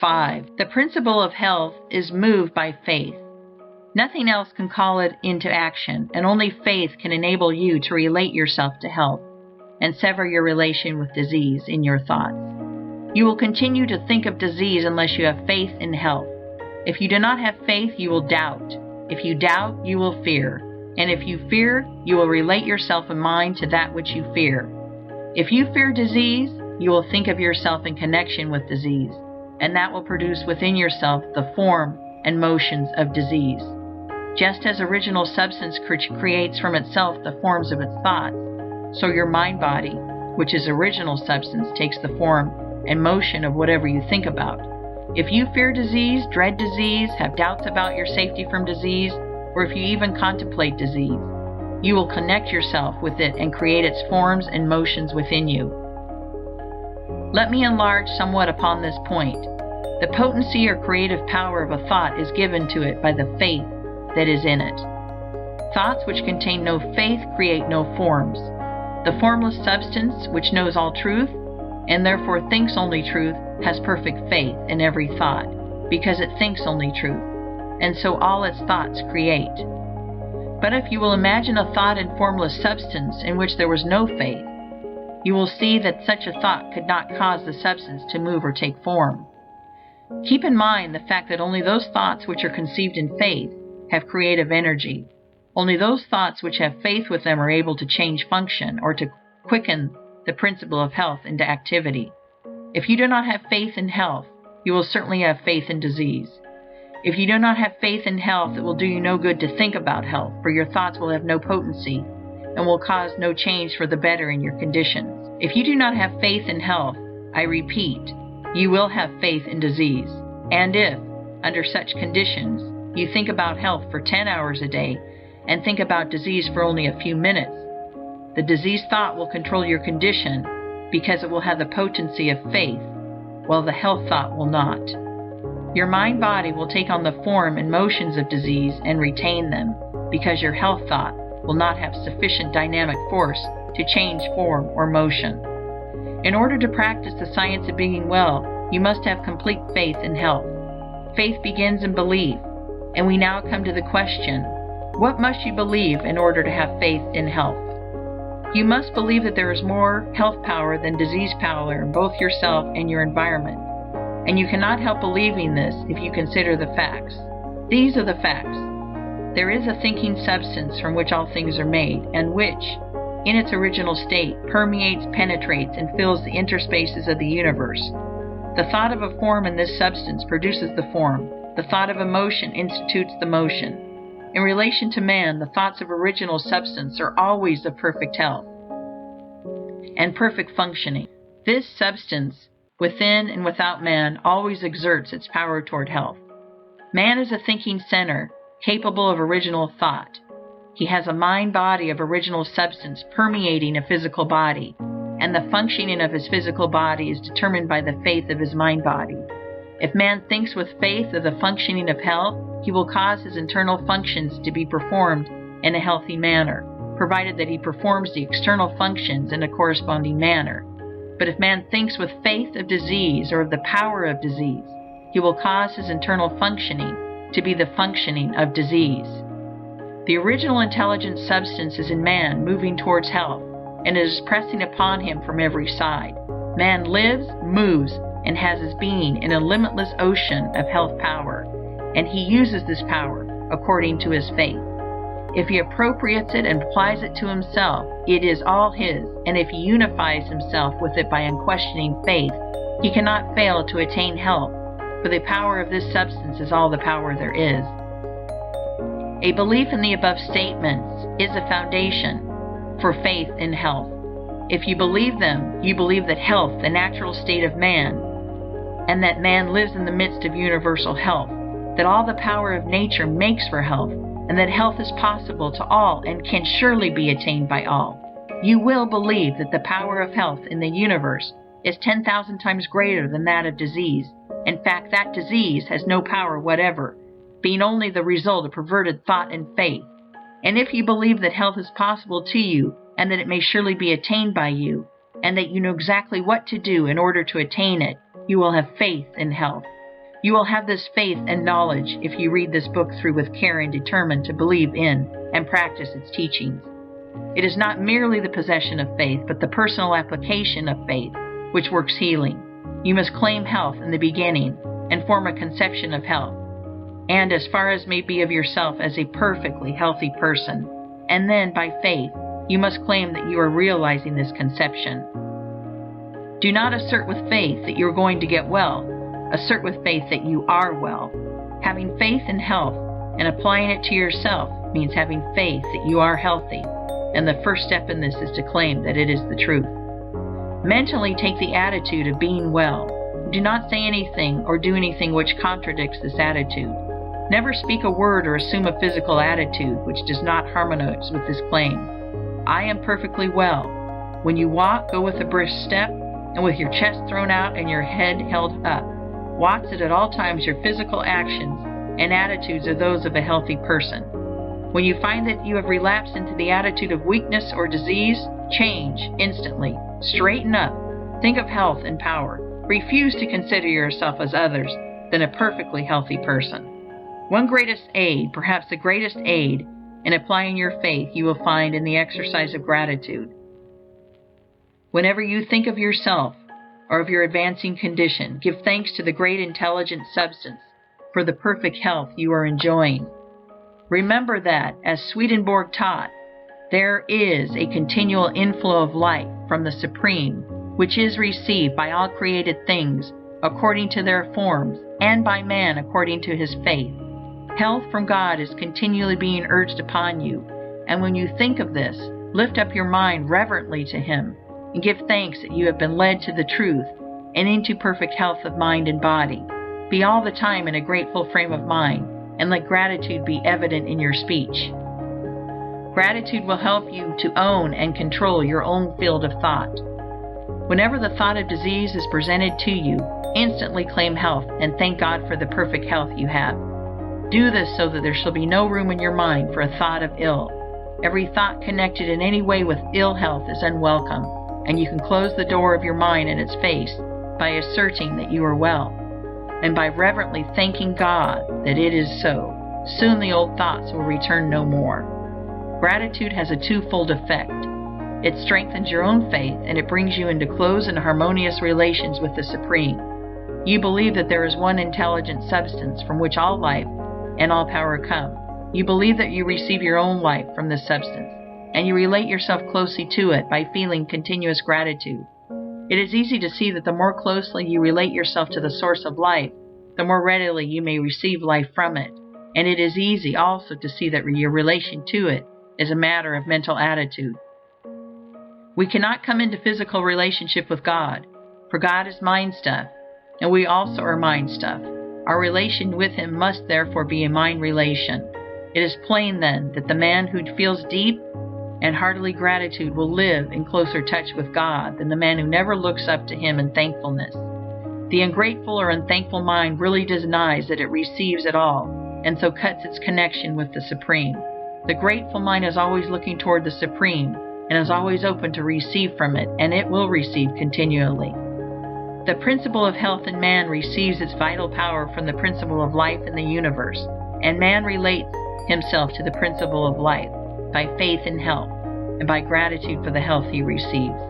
5. The principle of health is moved by faith. Nothing else can call it into action, and only faith can enable you to relate yourself to health and sever your relation with disease in your thoughts. You will continue to think of disease unless you have faith in health. If you do not have faith, you will doubt. If you doubt, you will fear. And if you fear, you will relate yourself in mind to that which you fear. If you fear disease, you will think of yourself in connection with disease, and that will produce within yourself the form and motions of disease. Just as original substance creates from itself the forms of its thoughts, so your mind-body, which is original substance, takes the form and motion of whatever you think about. If you fear disease, dread disease, have doubts about your safety from disease, or if you even contemplate disease, you will connect yourself with it and create its forms and motions within you. Let me enlarge somewhat upon this point. The potency or creative power of a thought is given to it by the faith that is in it. Thoughts which contain no faith create no forms. The formless substance, which knows all truth, and therefore thinks only truth, has perfect faith in every thought, because it thinks only truth, and so all its thoughts create. But if you will imagine a thought in formless substance in which there was no faith, you will see that such a thought could not cause the substance to move or take form. Keep in mind the fact that only those thoughts which are conceived in faith have creative energy. Only those thoughts which have faith with them are able to change function or to quicken the principle of health into activity. If you do not have faith in health, you will certainly have faith in disease. If you do not have faith in health, it will do you no good to think about health, for your thoughts will have no potency and will cause no change for the better in your conditions. If you do not have faith in health, I repeat, you will have faith in disease. And if, under such conditions, you think about health for 10 hours a day and think about disease for only a few minutes, the disease thought will control your condition because it will have the potency of faith, while the health thought will not. Your mind-body will take on the form and motions of disease and retain them, because your health thought will not have sufficient dynamic force to change form or motion. In order to practice the science of being well, you must have complete faith in health. Faith begins in belief, and we now come to the question, what must you believe in order to have faith in health? You must believe that there is more health power than disease power in both yourself and your environment, and you cannot help believing this if you consider the facts. These are the facts. There is a thinking substance from which all things are made, and which, in its original state, permeates, penetrates, and fills the interspaces of the universe. The thought of a form in this substance produces the form. The thought of a motion institutes the motion. In relation to man, the thoughts of original substance are always of perfect health and perfect functioning. This substance, within and without man, always exerts its power toward health. Man is a thinking center, capable of original thought. He has a mind-body of original substance permeating a physical body, and the functioning of his physical body is determined by the faith of his mind-body. If man thinks with faith of the functioning of health, he will cause his internal functions to be performed in a healthy manner, provided that he performs the external functions in a corresponding manner. But if man thinks with faith of disease or of the power of disease, he will cause his internal functioning to be the functioning of disease. The original intelligent substance is in man, moving towards health, and it is pressing upon him from every side. Man lives, moves, and has his being in a limitless ocean of health power, and he uses this power according to his faith. If he appropriates it and applies it to himself, it is all his, and if he unifies himself with it by unquestioning faith, he cannot fail to attain health, for the power of this substance is all the power there is. A belief in the above statements is a foundation for faith in health. If you believe them, you believe that health, the natural state of man, and that man lives in the midst of universal health, that all the power of nature makes for health, and that health is possible to all and can surely be attained by all. You will believe that the power of health in the universe is 10,000 times greater than that of disease. In fact, that disease has no power whatever, being only the result of perverted thought and faith. And if you believe that health is possible to you, and that it may surely be attained by you, and that you know exactly what to do in order to attain it, you will have faith in health. You will have this faith and knowledge if you read this book through with care and determine to believe in and practice its teachings. It is not merely the possession of faith, but the personal application of faith which works healing. You must claim health in the beginning and form a conception of health, and as far as may be of yourself as a perfectly healthy person, and then by faith you must claim that you are realizing this conception. Do not assert with faith that you are going to get well. Assert with faith that you are well. Having faith in health and applying it to yourself means having faith that you are healthy, and the first step in this is to claim that it is the truth. Mentally take the attitude of being well. Do not say anything or do anything which contradicts this attitude. Never speak a word or assume a physical attitude which does not harmonize with this claim. I am perfectly well. When you walk, go with a brisk step and with your chest thrown out and your head held up. Watch that at all times your physical actions and attitudes are those of a healthy person. When you find that you have relapsed into the attitude of weakness or disease, change instantly. Straighten up. Think of health and power. Refuse to consider yourself as others than a perfectly healthy person. One greatest aid, perhaps the greatest aid, in applying your faith you will find in the exercise of gratitude. Whenever you think of yourself or of your advancing condition, give thanks to the great intelligent substance for the perfect health you are enjoying. Remember that, as Swedenborg taught, there is a continual inflow of life from the Supreme, which is received by all created things according to their forms, and by man according to his faith. Health from God is continually being urged upon you, and when you think of this, lift up your mind reverently to Him, and give thanks that you have been led to the truth and into perfect health of mind and body. Be all the time in a grateful frame of mind, and let gratitude be evident in your speech. Gratitude will help you to own and control your own field of thought. Whenever the thought of disease is presented to you, instantly claim health and thank God for the perfect health you have. Do this so that there shall be no room in your mind for a thought of ill. Every thought connected in any way with ill health is unwelcome, and you can close the door of your mind in its face by asserting that you are well, and by reverently thanking God that it is so. Soon the old thoughts will return no more. Gratitude has a twofold effect. It strengthens your own faith, and it brings you into close and harmonious relations with the Supreme. You believe that there is one intelligent substance from which all life and all power come. You believe that you receive your own life from this substance, and you relate yourself closely to it by feeling continuous gratitude. It is easy to see that the more closely you relate yourself to the source of life, the more readily you may receive life from it. And it is easy also to see that your relation to it is a matter of mental attitude. We cannot come into physical relationship with God, for God is mind stuff, and we also are mind stuff. Our relation with Him must therefore be a mind relation. It is plain then that the man who feels deep and heartily gratitude will live in closer touch with God than the man who never looks up to Him in thankfulness. The ungrateful or unthankful mind really denies that it receives at all, and so cuts its connection with the Supreme. The grateful mind is always looking toward the Supreme, and is always open to receive from it, and it will receive continually. The principle of health in man receives its vital power from the principle of life in the universe, and man relates himself to the principle of life by faith in health, and by gratitude for the health he receives.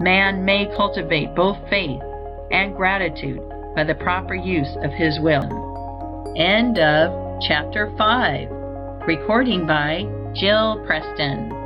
Man may cultivate both faith and gratitude by the proper use of his will. End of Chapter 5. Recording by Jill Preston.